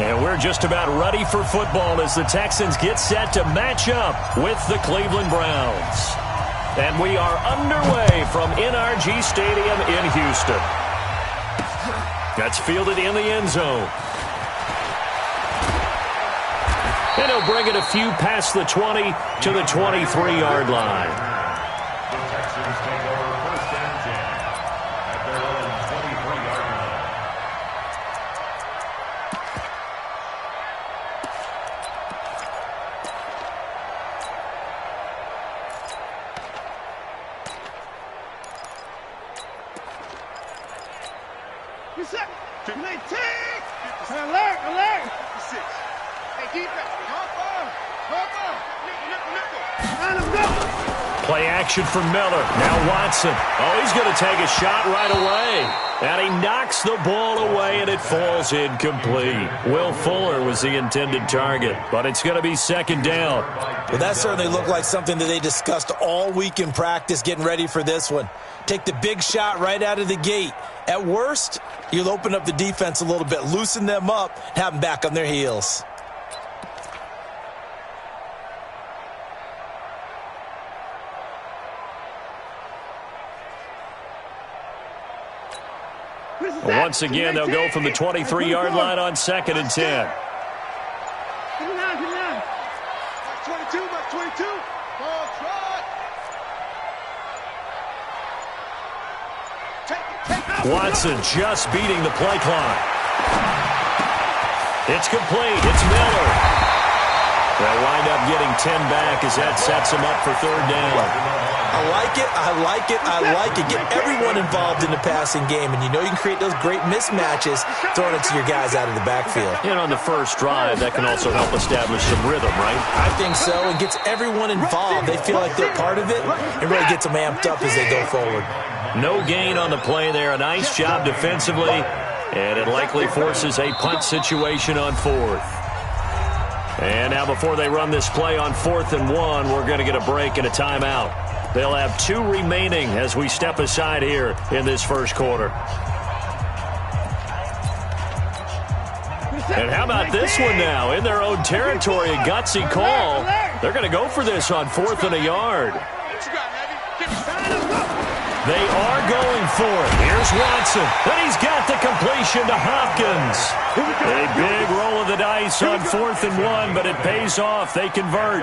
And we're just about ready for football as the Texans get set to match up with the Cleveland Browns. And we are underway from NRG Stadium in Houston. That's fielded in the end zone. And he'll bring it a few past the 20 to the 23-yard line. Play action for Miller. Now Watson. Oh, he's going to take a shot right away. And he knocks the ball away, and it falls incomplete. Will Fuller was the intended target, but it's going to be second down. Well, that certainly looked like something that they discussed all week in practice, getting ready for this one. Take the big shot right out of the gate. At worst, you'll open up the defense a little bit, loosen them up, have them back on their heels. Once again, they'll go from the 23-yard line on 2nd and 10. Watson just beating the play clock. It's complete. It's Miller. They'll wind up getting 10 back as that sets them up for third down. I like it, I like it, I like it. Get everyone involved in the passing game, and you know you can create those great mismatches throwing it to your guys out of the backfield. And on the first drive, that can also help establish some rhythm, right? I think so. It gets everyone involved. They feel like they're part of it. It really gets them amped up as they go forward. No gain on the play there. A nice job defensively, and it likely forces a punt situation on 4th. And now before they run this play on 4th and 1, we're going to get a break and a timeout. They'll have 2 remaining as we step aside here in this first quarter. And how about this one now? In their own territory, a gutsy call. They're going to go for this on 4th and a yard. They are going for it. Here's Watson. And he's got the completion to Hopkins. A big roll of the dice on 4th and 1, but it pays off. They convert.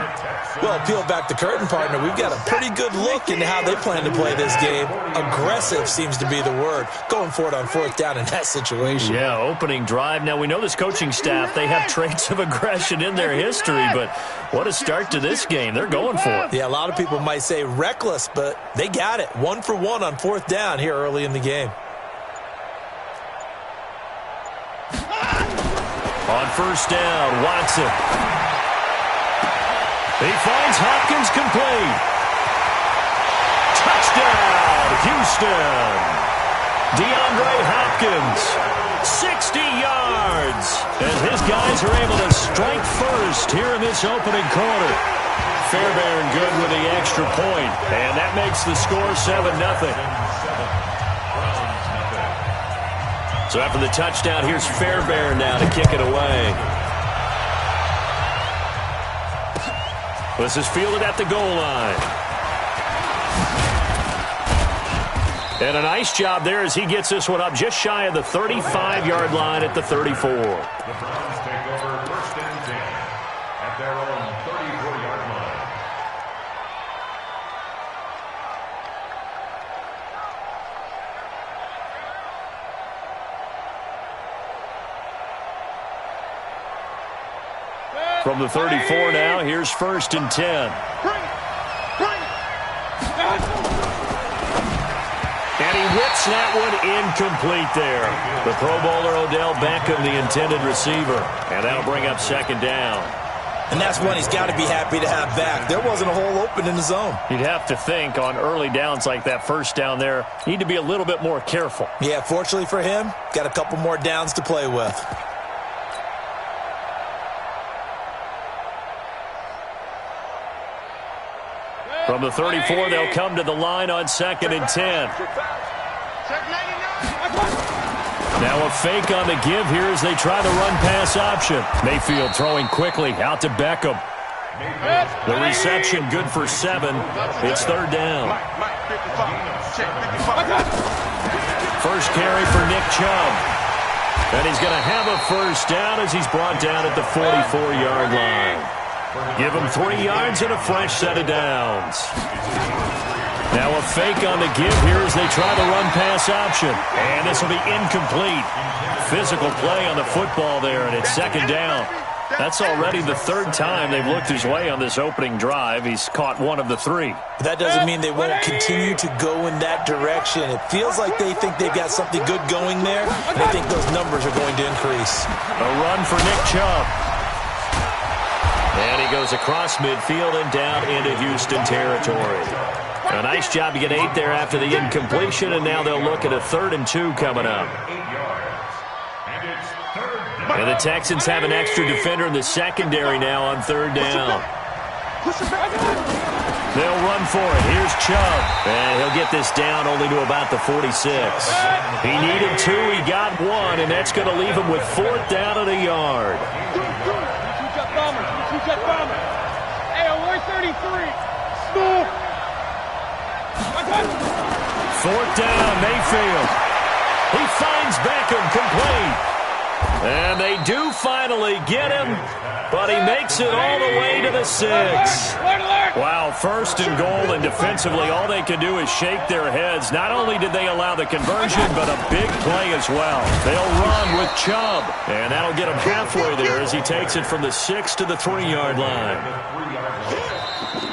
Well, peel back the curtain, partner. We've got a pretty good look into how they plan to play this game. Aggressive seems to be the word. Going for it on 4th down in that situation. Yeah, opening drive. Now, we know this coaching staff, they have traits of aggression in their history, but what a start to this game. They're going for it. Yeah, a lot of people might say reckless, but they got it. 1 for 1 on 4th down here early in the game. On 1st down, Watson. He finds Hopkins complete. Touchdown, Houston. DeAndre Hopkins, 60 yards. And his guys are able to strike first here in this opening quarter. Fairbairn good with the extra point, and that makes the score 7-0. So after the touchdown, here's Fairbairn now to kick it away. This is fielded at the goal line. And a nice job there as he gets this one up just shy of the 35-yard line at the 34. The Browns take over 1st and 10 at their own 34-yard line. From the 34 now, here's 1st and 10. And he whips that one incomplete there. The Pro Bowler Odell Beckham, the intended receiver. And that'll bring up 2nd down. And that's one he's got to be happy to have back. There wasn't a hole open in the zone. You'd have to think on early downs like that 1st down there, you need to be a little bit more careful. Yeah, fortunately for him, got a couple more downs to play with. From the 34, they'll come to the line on 2nd and 10. Now a fake on the give here as they try the run-pass option. Mayfield throwing quickly out to Beckham. The reception good for 7. It's third down. First carry for Nick Chubb. And he's going to have a first down as he's brought down at the 44-yard line. Give him 3 yards and a fresh set of downs. Now a fake on the give here as they try the run-pass option. And this will be incomplete. Physical play on the football there, and it's second down. That's already the 3rd time they've looked his way on this opening drive. He's caught 1 of the 3. That doesn't mean they won't continue to go in that direction. It feels like they think they've got something good going there, and they think those numbers are going to increase. A run for Nick Chubb. And he goes across midfield and down into Houston territory. A nice job to get 8 there after the incompletion, and now they'll look at a 3rd and 2 coming up. And the Texans have an extra defender in the secondary now on 3rd down. They'll run for it. Here's Chubb. And he'll get this down only to about the 46. He needed 2. He got 1, and that's going to leave him with 4th down and a yard. Hey, we're 33. 4th down, Mayfield. He finds Beckham complete. And they do finally get him, but he makes it all the way to the 6. Wow, 1st and goal, and defensively all they can do is shake their heads. Not only did they allow the conversion, but a big play as well. They'll run with Chubb, and that'll get him halfway there as he takes it from the 6 to the 3-yard line.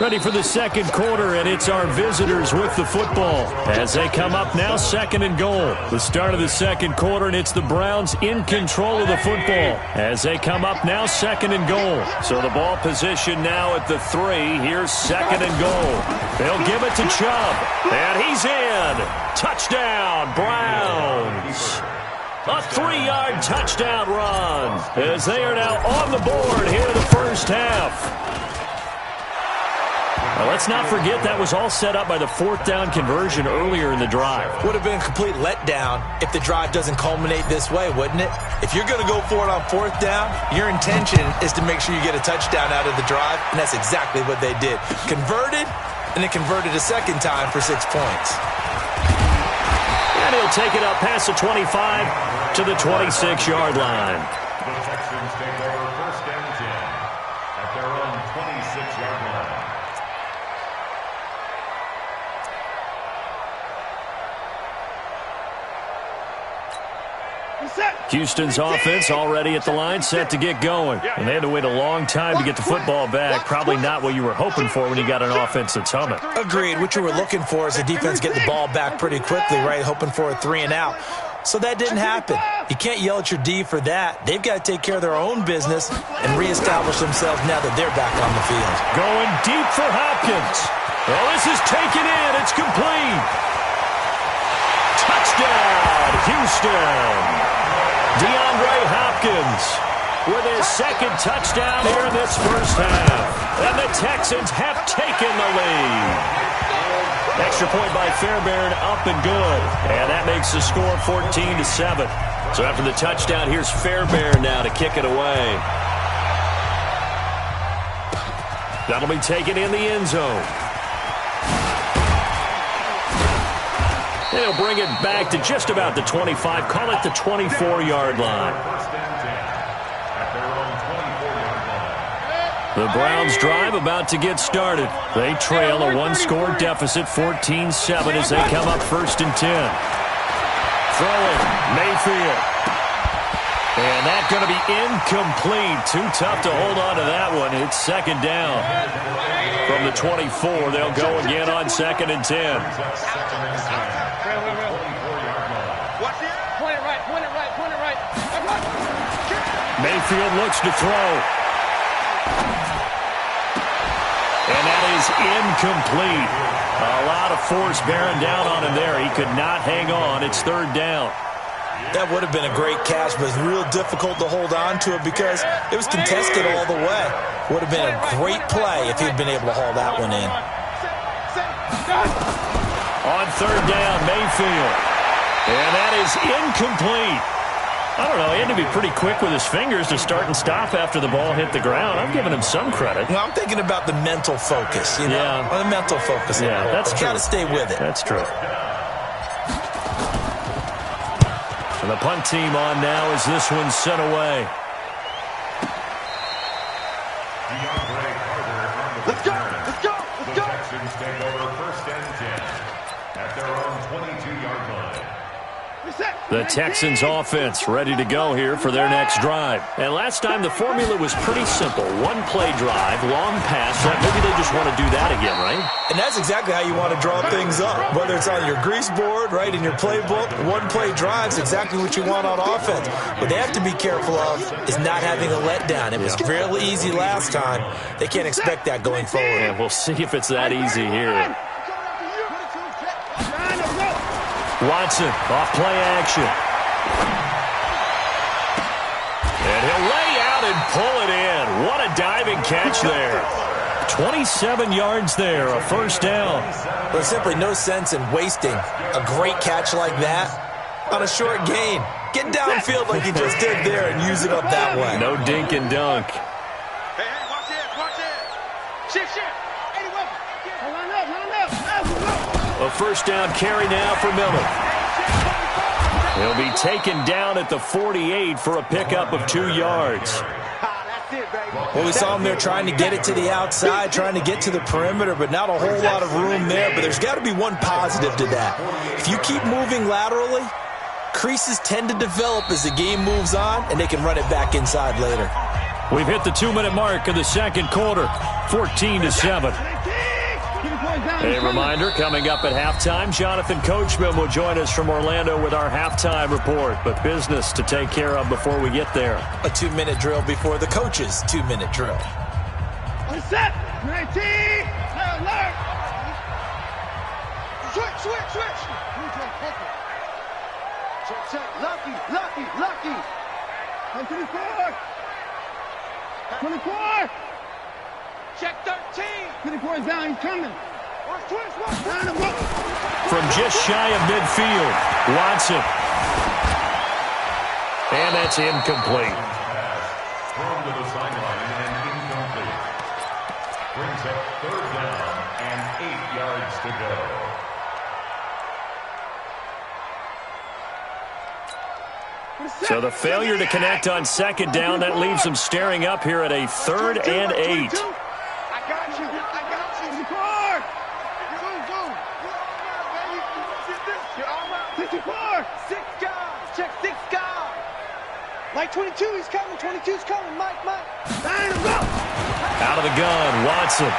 Ready for the second quarter, and it's our visitors with the football as they come up now 2nd and goal. The start of the second quarter, and it's the Browns in control of the football as they come up now 2nd and goal. So the ball position now at the 3. Here's 2nd and goal. They'll give it to Chubb, and he's in. Touchdown, Browns. A 3-yard touchdown run as they are now on the board here in the first half. Now, let's not forget that was all set up by the 4th down conversion earlier in the drive. Would have been a complete letdown if the drive doesn't culminate this way, wouldn't it? If you're going to go for it on 4th down, your intention is to make sure you get a touchdown out of the drive, and that's exactly what they did. Converted, and then converted a second time for 6 points. And he'll take it up past the 25 to the 26-yard line. The Texans take over 1st and 10 at their own 26-yard line. Houston's offense already at the line, set to get going. And they had to wait a long time to get the football back. Probably not what you were hoping for when you got an offense that's humming. Agreed. What you were looking for is the defense getting the ball back pretty quickly, right? Hoping for a 3 and out. So that didn't happen. You can't yell at your D for that. They've got to take care of their own business and reestablish themselves now that they're back on the field. Going deep for Hopkins. Well, this is taken in. It's complete. Touchdown, Houston. DeAndre Hopkins with his 2nd touchdown here in this first half. And the Texans have taken the lead. Extra point by Fairbairn, up and good. And that makes the score 14-7. So after the touchdown, here's Fairbairn now to kick it away. That'll be taken in the end zone. They'll bring it back to just about the 25. Call it the 24-yard line. The Browns drive about to get started. They trail a 1-score deficit, 14-7 as they come up 1st and 10. Throwing, Mayfield. And that's going to be incomplete. Too tough to hold on to that one. It's 2nd down. From the 24, they'll go again on 2nd and 10. Mayfield looks to throw. And that is incomplete. A lot of force bearing down on him there. He could not hang on. It's 3rd down. That would have been a great catch, but it's real difficult to hold on to it because it was contested all the way. Would have been a great play if he'd been able to haul that one in. On 3rd down, Mayfield. And that is incomplete. I don't know, he had to be pretty quick with his fingers to start and stop after the ball hit the ground. I'm giving him some credit. Well, I'm thinking about the mental focus, you know? Yeah. Well, the mental focus. Yeah, that's true. You got to stay with it. That's true. And the punt team on now as this one's sent away. Let's go! Let's go! Let's The go! Texans take over 1st and 10 at their own 22-yard line. The Texans offense ready to go here for their next drive. And last time the formula was pretty simple. One play drive, long pass. Maybe they just want to do that again, right? And that's exactly how you want to draw things up. Whether it's on your grease board, right, in your playbook, one play drive is exactly what you want on offense. What they have to be careful of is not having a letdown. It was fairly easy last time. They can't expect that going forward. And we'll see if it's that easy here. Watson, off play action. And he'll lay out and pull it in. What a diving catch there. 27 yards there, a first down. There's simply no sense in wasting a great catch like that on a short gain. Get downfield like he just did there and use it up that way. No dink and dunk. Hey, watch it! Shift! Hey, line up! A first down carry now for Miller. He'll be taken down at the 48 for a pickup of 2 yards. Well, we saw him there trying to get it to the outside, trying to get to the perimeter, but not a whole lot of room there. But there's got to be one positive to that. If you keep moving laterally, creases tend to develop as the game moves on, and they can run it back inside later. We've hit the 2-minute mark of the second quarter, 14-7. A reminder, coming up at halftime, Jonathan Coachman will join us from Orlando with our halftime report, but business to take care of before we get there. A 2-minute drill before the coach's 2-minute drill. On set! 19! Alert! Switch! Check. Lucky! 24! Check 13! 24 is down, he's coming. From just shy of midfield, Watson. And that's incomplete. Thrown to the sideline and incomplete. Brings up 3rd down and 8 yards to go. So the failure to connect on 2nd down, that leaves them staring up here at a 3rd and 8. I got you. Check 6 guys. Mike 22, he's coming. 22's coming. Mike. Out of the gun, Watson.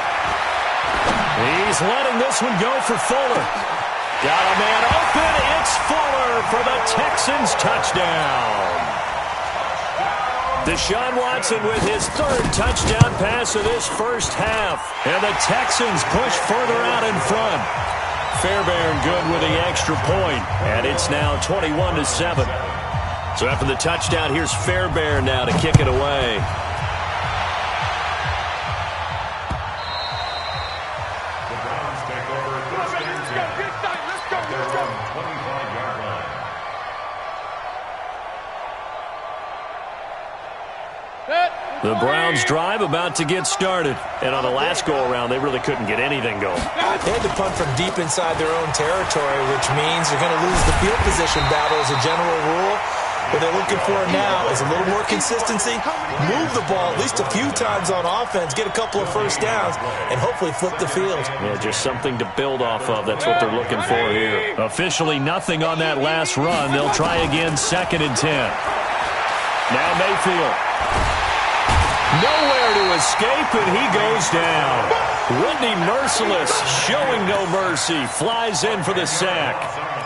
He's letting this one go for Fuller. Got a man open. It's Fuller for the Texans touchdown. Deshaun Watson with his 3rd touchdown pass of this first half. And the Texans push further out in front. Fairbairn good with the extra point, and it's now 21-7. So after the touchdown, here's Fairbairn now to kick it away. The Browns take over 1st and 10 at their own 25-yard line. The Browns drive about to get started. And on the last go-around, they really couldn't get anything going. They had to punt from deep inside their own territory, which means they're going to lose the field position battle as a general rule. What they're looking for now is a little more consistency, move the ball at least a few times on offense, get a couple of first downs, and hopefully flip the field. Yeah, just something to build off of. That's what they're looking for here. Officially nothing on that last run. They'll try again 2nd and 10. Now Mayfield. Nowhere to escape, and he goes down. Whitney Merciless, showing no mercy, flies in for the sack.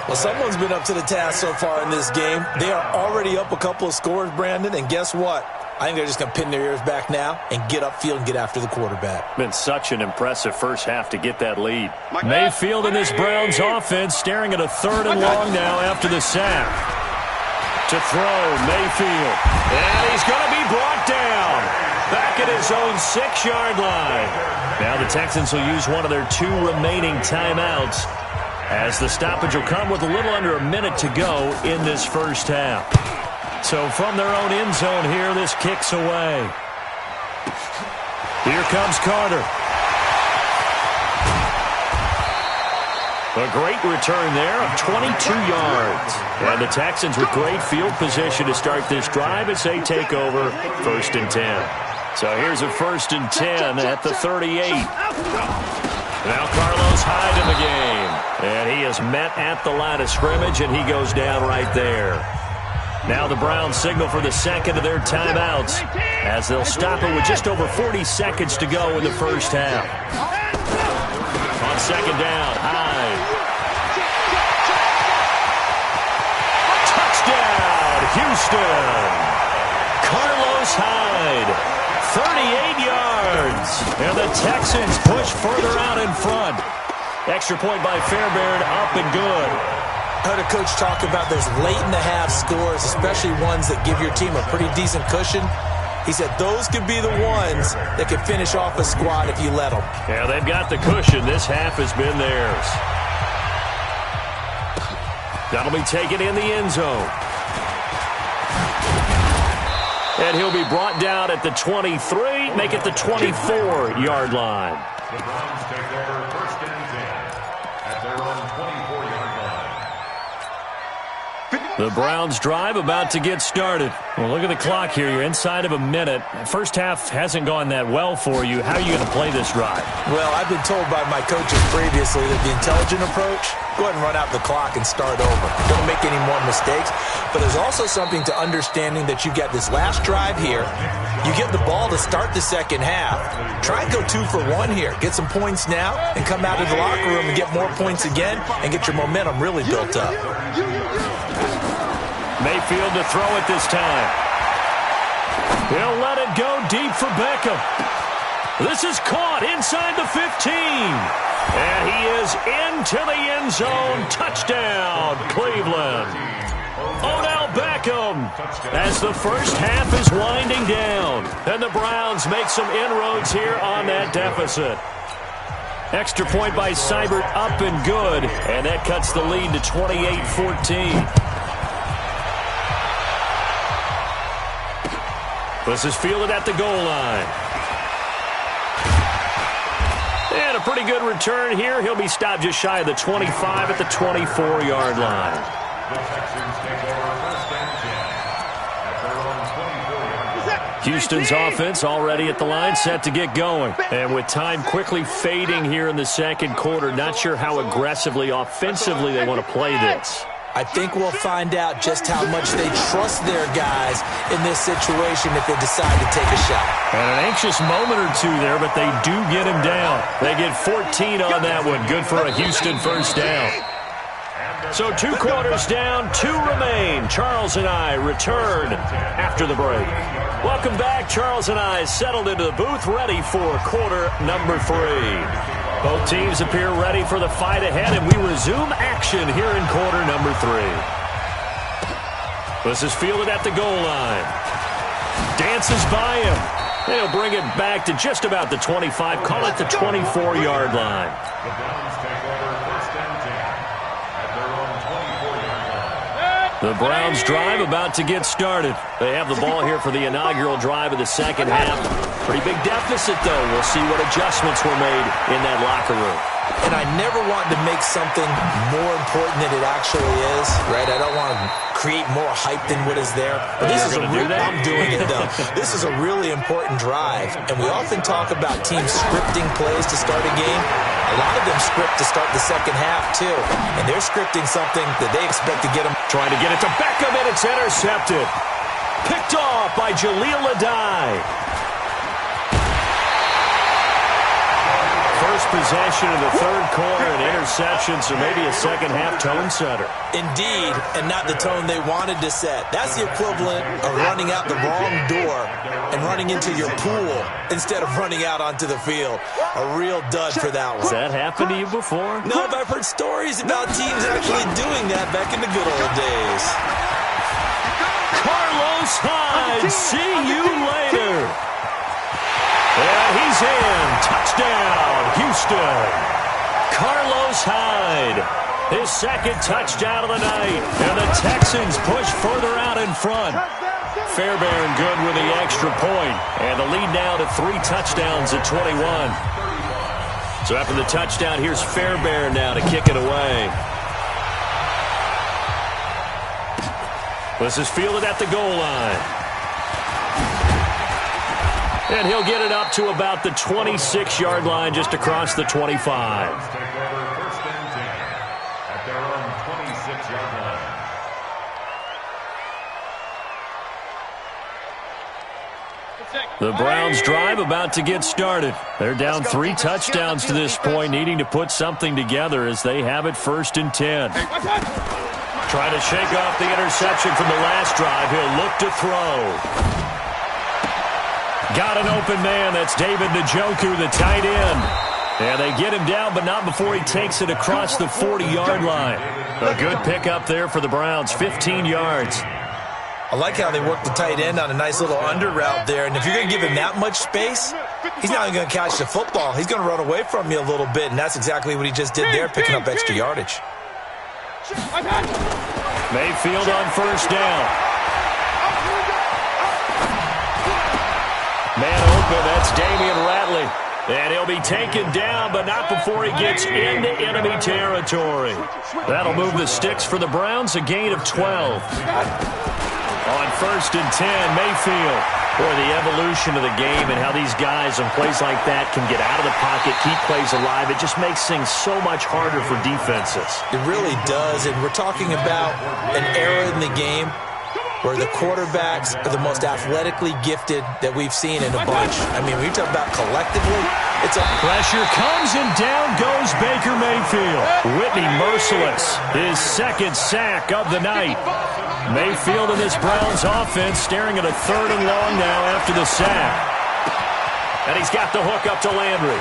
Well, someone's been up to the task so far in this game. They are already up a couple of scores, Brandon, and guess what? I think they're just going to pin their ears back now and get upfield and get after the quarterback. Been such an impressive first half to get that lead. Mayfield and this Browns offense staring at a 3rd and long now after the sack. To throw, Mayfield. And he's going to be brought down. Back at his own 6-yard line. Now the Texans will use one of their 2 remaining timeouts as the stoppage will come with a little under a minute to go in this first half. So from their own end zone here, this kicks away. Here comes Carter. A great return there of 22 yards. And the Texans with great field position to start this drive as they take over 1st and 10. So here's a 1st and 10 at the 38. Now Carlos Hyde in the game. And he is met at the line of scrimmage, and he goes down right there. Now the Browns signal for the second of their timeouts as they'll stop it with just over 40 seconds to go in the first half. On second down, Hyde. Touchdown, Houston. Carlos Hyde, 38 yards. And the Texans push further out in front. Extra point by Fairbairn, up and good. I heard a coach talk about those late-in-the-half scores, especially ones that give your team a pretty decent cushion. He said those could be the ones that could finish off a squad if you let them. Yeah, they've got the cushion. This half has been theirs. That'll be taken in the end zone. And he'll be brought down at the 23, make it the 24-yard line. The Browns take over 1st and 10 at their own 24-yard line. The Browns drive about to get started. Well, look at the clock here. You're inside of a minute. First half hasn't gone that well for you. How are you going to play this drive? Well, I've been told by my coaches previously that the intelligent approach, go ahead and run out the clock and start over. Don't make any more mistakes. But there's also something to understanding that you get this last drive here. You get the ball to start the second half. Try and go 2 for 1 here. Get some points now and come out of the locker room and get more points again and get your momentum really built up. Mayfield to throw it this time. He'll let it go deep for Beckham. This is caught inside the 15. And he is into the end zone. Touchdown, Cleveland. Odell Beckham as the first half is winding down. And the Browns make some inroads here on that deficit. Extra point by Seibert, up and good. And that cuts the lead to 28-14. This is fielded at the goal line. And a pretty good return here. He'll be stopped just shy of the 25 at the 24-yard line. The Texans take over 1st and 10 at their own 24-yard line. Houston's offense already at the line, set to get going. And with time quickly fading here in the second quarter, not sure how aggressively, offensively they want to play this. I think we'll find out just how much they trust their guys in this situation if they decide to take a shot. And an anxious moment or two there, but they do get him down. They get 14 on that one. Good for a Houston first down. So 2 quarters down, 2 remain. Charles and I return after the break. Welcome back. Charles and I settled into the booth, ready for quarter number 3. Both teams appear ready for the fight ahead, and we resume action here in quarter number 3. This is fielded at the goal line. Dances by him. They'll bring it back to just about the 25. Call it the 24-yard line. The Browns take over 1st and 10 at their own 24-yard line. The Browns drive about to get started. They have the ball here for the inaugural drive of the second half. Pretty big deficit, though. We'll see what adjustments were made in that locker room. And I never want to make something more important than it actually is, right? I don't want to create more hype than what is there. But this is I'm doing it, though. This is a really important drive. And we often talk about teams scripting plays to start a game. A lot of them script to start the second half, too. And they're scripting something that they expect to get them. Trying to get it to Beckham, and it's intercepted. Picked off by Jaleel Adai. First possession of the third quarter, an interception, so maybe a second-half tone setter. Indeed, and not the tone they wanted to set. That's the equivalent of running out the wrong door and running into your pool instead of running out onto the field. A real dud for that one. Has that happened to you before? No, but I've heard stories about teams actually doing that back in the good old days. Carlos Hyde, see you later. And he's in. Touchdown, Houston. Carlos Hyde. his second touchdown of the night. And the Texans push further out in front. Fairbairn good with the extra point. And the lead now to 3 touchdowns at 21. So after the touchdown, here's Fairbairn now to kick it away. This is fielded at the goal line. And he'll get it up to about the 26-yard line, just across the 25. Take over first and 10 at their own 26-yard line. The Browns drive about to get started. They're down 3 touchdowns to this point, needing to put something together as they have it first and 10. Trying to shake off the interception from the last drive. He'll look to throw. Got an open man. That's David Njoku, the tight end. And they get him down, but not before he takes it across the 40-yard line. A good pickup there for the Browns, 15 yards. I like how they work the tight end on a nice little under route there. And if you're going to give him that much space, he's not even going to catch the football. He's going to run away from you a little bit, and that's exactly what he just did there, picking up extra yardage. Mayfield on first down. Man open, that's Damian Ratley. And he'll be taken down, but not before he gets into enemy territory. That'll move the sticks for the Browns, a gain of 12. On first and 10, Mayfield. Boy, the evolution of the game and how these guys on plays like that can get out of the pocket, keep plays alive, it just makes things so much harder for defenses. It really does, and we're talking about an era in the game where the quarterbacks are the most athletically gifted that we've seen in a bunch. I mean, when you talk about collectively, it's a pressure comes and down goes Baker Mayfield. Whitney merciless, his second sack of the night. Mayfield and this Browns offense staring at a 3rd and long now after the sack. And he's got the hook up to Landry.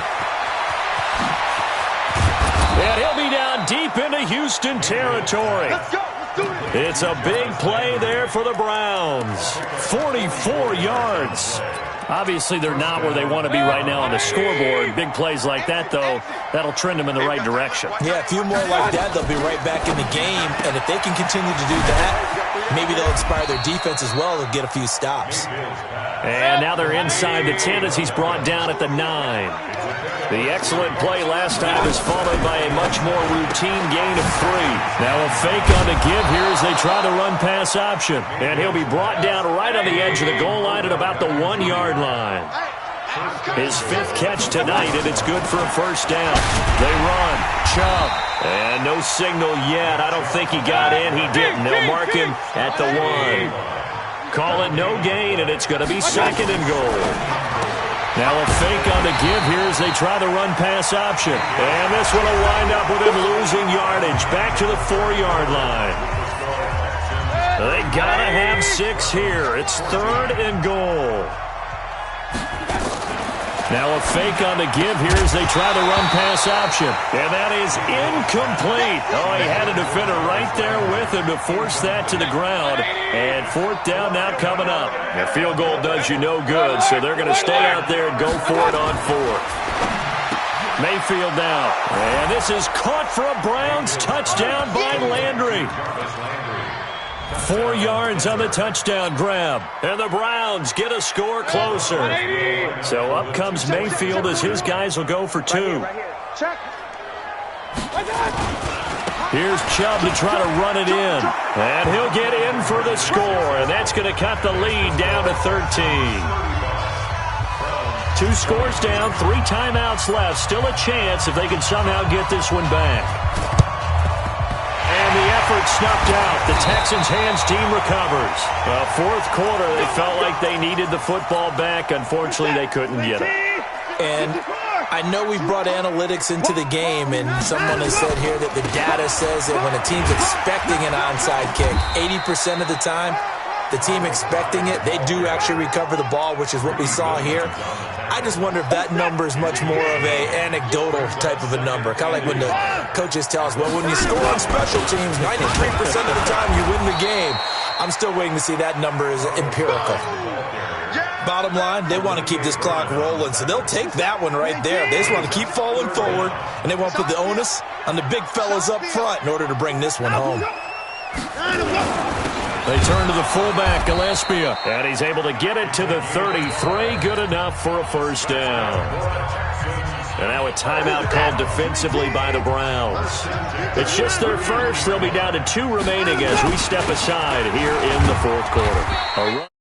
And he'll be down deep into Houston territory. It's a big play there for the Browns. 44 yards. Obviously, they're not where they want to be right now on the scoreboard. Big plays like that, though, that'll trend them in the right direction. Yeah, a few more like that, they'll be right back in the game. And if they can continue to do that, maybe they'll inspire their defense as well and get a few stops. And now they're inside the 10 as he's brought down at the 9. The excellent play last time is followed by a much more routine gain of 3. Now a fake on the give here as they try the run-pass option. And he'll be brought down right on the edge of the goal line at about the 1-yard line. His 5th catch tonight, and it's good for a first down. They run. Chubb. And no signal yet. I don't think he got in. He didn't. They'll mark him at the 1. Call it no gain, and it's going to be 2nd and goal. Now a fake on the give here as they try the run-pass option. And this one will wind up with him losing yardage. Back to the 4-yard line. They got to have 6 here. It's 3rd and goal. Now a fake on the give here as they try the run-pass option. And that is incomplete. Oh, he had a defender right there with him to force that to the ground. And 4th down now coming up. A field goal does you no good, so they're going to stay out there and go for it on 4th. Mayfield now. And this is caught for a Browns touchdown by Landry. 4 yards on the touchdown grab. And the Browns get a score closer. So up comes Mayfield as his guys will go for 2. Here's Chubb to try to run it in. And he'll get in for the score. And that's going to cut the lead down to 13. 2 scores down, 3 timeouts left. Still a chance if they can somehow get this one back. And the effort snuffed out. The Texans' hands team recovers. 4th quarter, they felt like they needed the football back. Unfortunately, they couldn't get it. And I know we brought analytics into the game, and someone has said here that the data says that when a team's expecting an onside kick, 80% of the time, the team expecting it, they do actually recover the ball, which is what we saw here. I just wonder if that number is much more of a anecdotal type of a number. Kind of like when the coaches tell us, well, when you score on special teams, 93% of the time you win the game. I'm still waiting to see that number is empirical. Bottom line, they want to keep this clock rolling, so they'll take that one right there. They just want to keep falling forward, and they want to put the onus on the big fellas up front in order to bring this one home. They turn to the fullback, Gillespie, and he's able to get it to the 33. Good enough for a first down. And now a timeout called defensively by the Browns. It's just their first. They'll be down to 2 remaining as we step aside here in the fourth quarter.